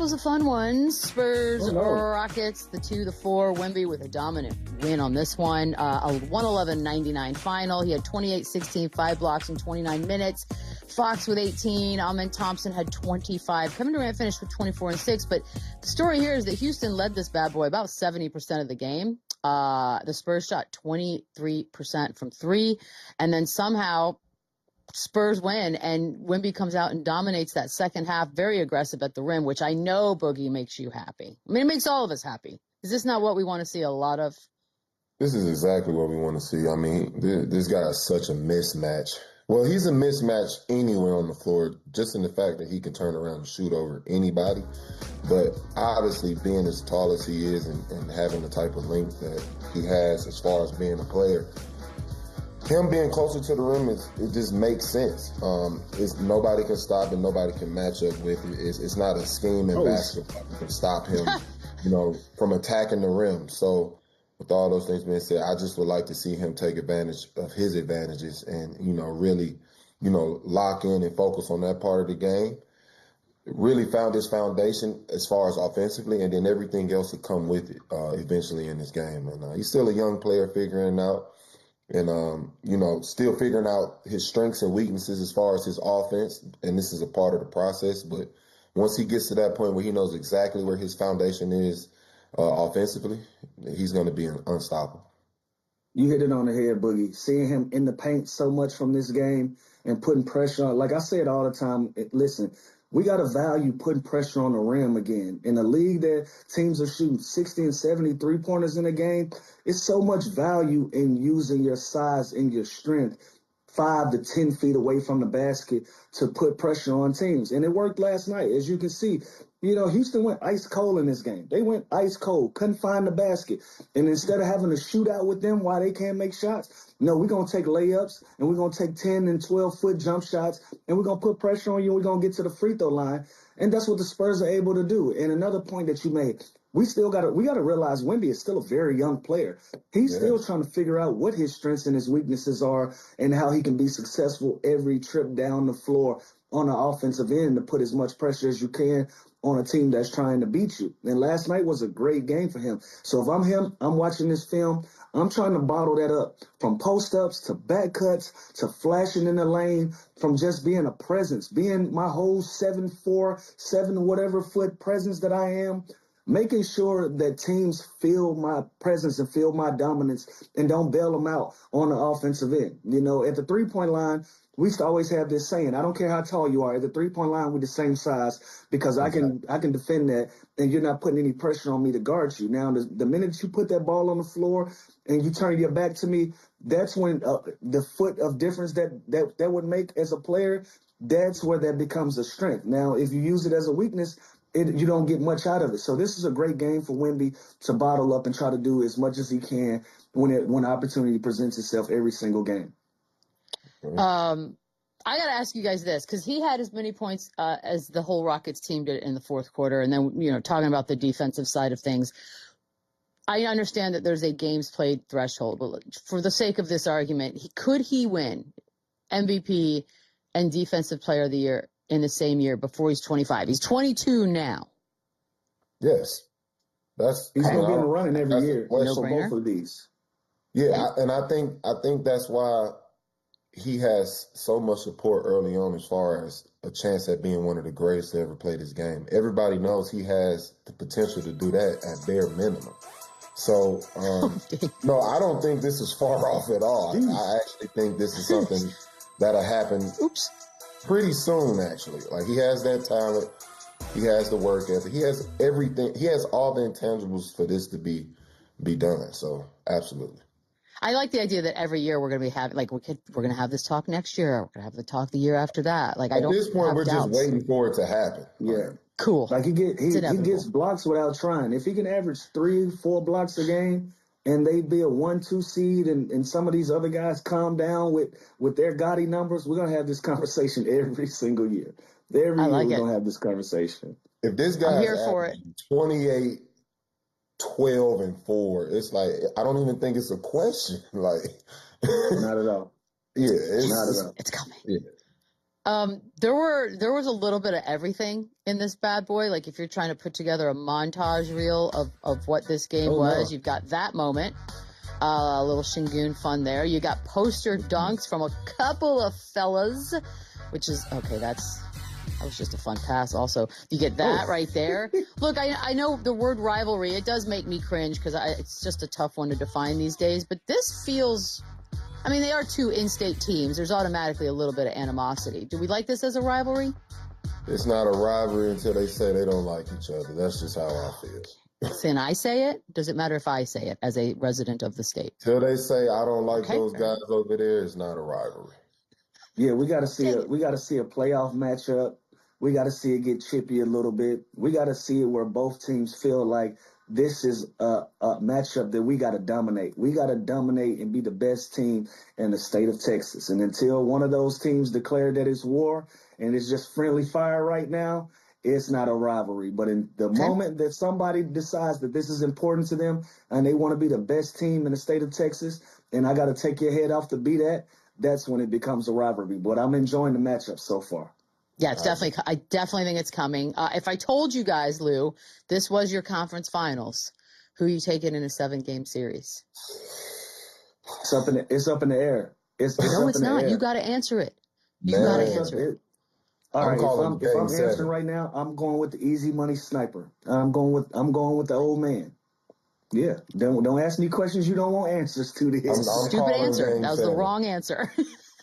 was a fun one. Spurs, Oh, no. Rockets, the 2-4. Wemby with a dominant win on this one. A 111-99 final. He had 28, 16, 5 blocks in 29 minutes. Fox with 18. Amen Thompson had 25. Kevin Durant finished with 24 and 6. But the story here is that Houston led this bad boy about 70% of the game. The Spurs shot 23% from three. And then somehow Spurs win, and Wemby comes out and dominates that second half, very aggressive at the rim, which I know, Boogie, makes you happy. I mean, it makes all of us happy. Is this not what we want to see a lot of? This is exactly what we want to see. I mean, this guy is such a mismatch. Well, he's a mismatch anywhere on the floor, just in the fact that he can turn around and shoot over anybody. But obviously, being as tall as he is and having the type of length that he has as far as being a player, him being closer to the rim, it just makes sense. Nobody can stop and nobody can match up with it. It's not a scheme in basketball that can stop him, from attacking the rim. So with all those things being said, I just would like to see him take advantage of his advantages and, really, lock in and focus on that part of the game. Really found his foundation as far as offensively, and then everything else will come with it eventually in this game. And he's still a young player figuring it out. And, still figuring out his strengths and weaknesses as far as his offense. And this is a part of the process. But once he gets to that point where he knows exactly where his foundation is offensively, he's going to be unstoppable. You hit it on the head, Boogie. Seeing him in the paint so much from this game and putting pressure on, like I say it all the time, listen, we got to value putting pressure on the rim again. In a league that teams are shooting 60 and 70 three-pointers in a game, it's so much value in using your size and your strength 5 to 10 feet away from the basket to put pressure on teams. And it worked last night. As you can see, Houston went ice cold in this game. They went ice cold, couldn't find the basket. And instead of having a shootout with them while they can't make shots, no, we're going to take layups and we're going to take 10 and 12-foot jump shots and we're going to put pressure on you and we're going to get to the free throw line. And that's what the Spurs are able to do. And another point that you made, we got to realize Wemby is still a very young player. He's still trying to figure out what his strengths and his weaknesses are and how he can be successful every trip down the floor on the offensive end to put as much pressure as you can on a team that's trying to beat you. And last night was a great game for him. So if I'm him, I'm watching this film, I'm trying to bottle that up from post-ups to back cuts to flashing in the lane, from just being a presence, being my whole 7'4", 7 whatever foot presence that I am, making sure that teams feel my presence and feel my dominance and don't bail them out on the offensive end. At the three-point line, we used to always have this saying, I don't care how tall you are, at the three-point line, we're the same size because I can defend that and you're not putting any pressure on me to guard you. Now, the minute you put that ball on the floor and you turn your back to me, that's when the foot of difference that would make as a player, that's where that becomes a strength. Now, if you use it as a weakness, you don't get much out of it. So this is a great game for Wemby to bottle up and try to do as much as he can when opportunity presents itself every single game. I got to ask you guys this, because he had as many points as the whole Rockets team did in the fourth quarter. And then, talking about the defensive side of things, I understand that there's a games played threshold. But for the sake of this argument, could he win MVP and Defensive Player of the Year in the same year before he's 25? He's 22 now. Yes. He's going to be in the running every year. No for brainer. both of these. Yeah, and I think that's why he has so much support early on as far as a chance at being one of the greatest to ever play this game. Everybody knows he has the potential to do that at bare minimum. So, no, I don't think this is far off at all. I actually think this is something that'll happen pretty soon, actually. Like, he has that talent. He has the work ethic. He has everything. He has all the intangibles for this to be done. So, absolutely. I like the idea that every year we're going to be having, we're going to have this talk next year. We're going to have the talk the year after that. At this point, we're just waiting for it to happen. Yeah. Cool. He gets blocks without trying. If he can average 3-4 blocks a game and they be a 1-2 seed and some of these other guys calm down with their gaudy numbers, we're going to have this conversation every single year. We're going to have this conversation. If this guy is 28, 12, and 4, it's like, I don't even think it's a question. Not at all. Yeah. Not at all. It's coming. Yeah. There was a little bit of everything in this bad boy. Like if you're trying to put together a montage reel of what this game was, no. you've got that moment. A little Shingun fun there. You got poster dunks from a couple of fellas, which is okay. That was just a fun pass. Also, you get that right there. Look, I know the word rivalry. It does make me cringe because it's just a tough one to define these days. But this feels. I mean, they are two in-state teams. There's automatically a little bit of animosity. Do we like this as a rivalry? It's not a rivalry until they say they don't like each other. That's just how I feel. Can I say it? Does it matter if I say it as a resident of the state? Till they say I don't like those guys over there, it's not a rivalry. Yeah, we got to see a playoff matchup. We got to see it get chippy a little bit. We got to see it where both teams feel like this is a matchup that we got to dominate. We got to dominate and be the best team in the state of Texas. And until one of those teams declare that it's war and it's just friendly fire right now, it's not a rivalry. But in the moment that somebody decides that this is important to them and they want to be the best team in the state of Texas, and I got to take your head off to be that, that's when it becomes a rivalry. But I'm enjoying the matchup so far. Yeah, it's definitely. I definitely think it's coming. If I told you guys, Lou, this was your conference finals, who are you taking in a 7-game series? It's up in the air. No, it's not. You got to answer it. You got to answer it. All right. If I'm answering right now, I'm going with the easy money sniper. I'm going with the old man. Yeah. Don't ask me questions you don't want answers to. This stupid answer. That was the wrong answer.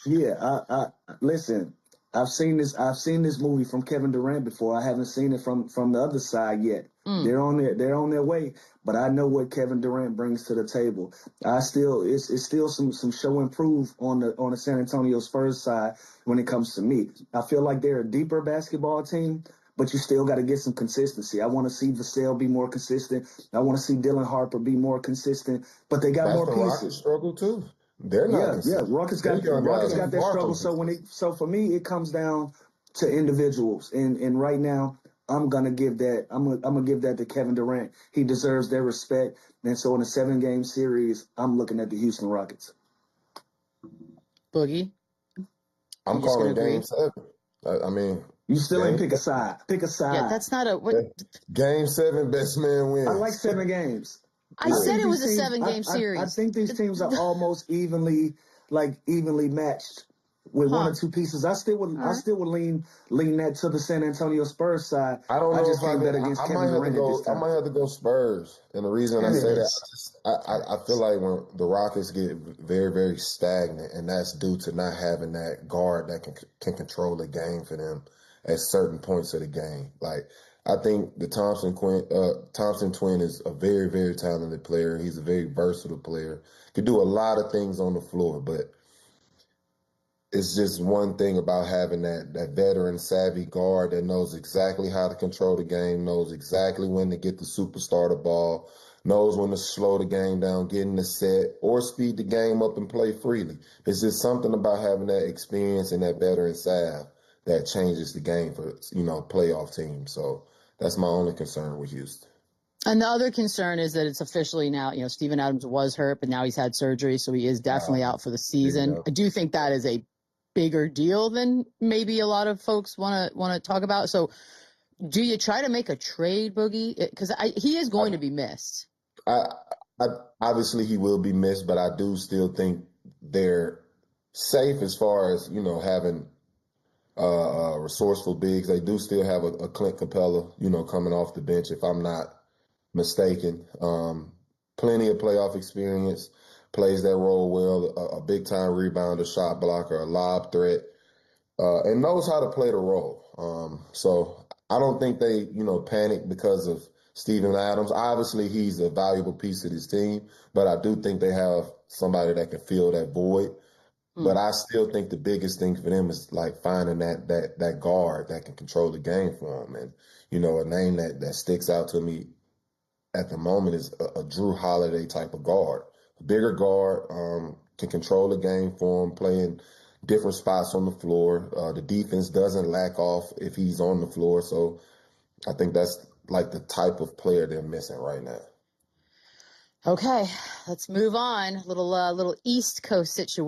Yeah. Listen. I've seen this movie from Kevin Durant before. I haven't seen it from the other side yet. They're on their way, but I know what Kevin Durant brings to the table. It's still some show improve on the San Antonio Spurs side when it comes to me. I feel like they're a deeper basketball team, but you still got to get some consistency. I want to see Vassell be more consistent. I want to see Dylan Harper be more consistent, but they got more pieces. Rockets struggle too. They're not. Yeah. Rockets got their struggle. So for me, it comes down to individuals, and right now I'm gonna give that to Kevin Durant. He deserves their respect, and so in a 7-game series, I'm looking at the Houston Rockets. Boogie, I'm calling Game 7. I mean, you still ain't pick a side. Pick a side. Yeah, that's not a what. Game 7, best man wins. I like 7 games. I said it was a 7-game series. I think these teams are almost evenly matched with one or two pieces. I still would lean that to the San Antonio Spurs side. I don't know if I might have to go Spurs. And the reason I say that, I feel like when the Rockets get very, very stagnant, and that's due to not having that guard that can control the game for them at certain points of the game. Like, I think the Thompson twin is a very, very talented player. He's a very versatile player. Can do a lot of things on the floor, but it's just one thing about having that veteran savvy guard that knows exactly how to control the game, knows exactly when to get the superstar the ball, knows when to slow the game down, get in the set, or speed the game up and play freely. It's just something about having that experience and that veteran salve that changes the game for, playoff teams. So that's my only concern with Houston. And the other concern is that it's officially now, Steven Adams was hurt, but now he's had surgery, so he is definitely out for the season. I do think that is a bigger deal than maybe a lot of folks want to talk about. So do you try to make a trade, Boogie? Because he is going to be missed. Obviously he will be missed, but I do still think they're safe as far as, having resourceful bigs. They do still have a Clint Capella, coming off the bench, if I'm not mistaken. Plenty of playoff experience, plays that role well, a big-time rebounder, shot blocker, a lob threat, and knows how to play the role. So I don't think they, panic because of Steven Adams. Obviously, he's a valuable piece of this team, but I do think they have somebody that can fill that void. But I still think the biggest thing for them is like finding that guard that can control the game for them. And, a name that sticks out to me at the moment is a Drew Holiday type of guard. A bigger guard, can control the game for him, playing different spots on the floor. The defense doesn't lack off if he's on the floor. So I think that's like the type of player they're missing right now. Okay, let's move on. Little East Coast situation.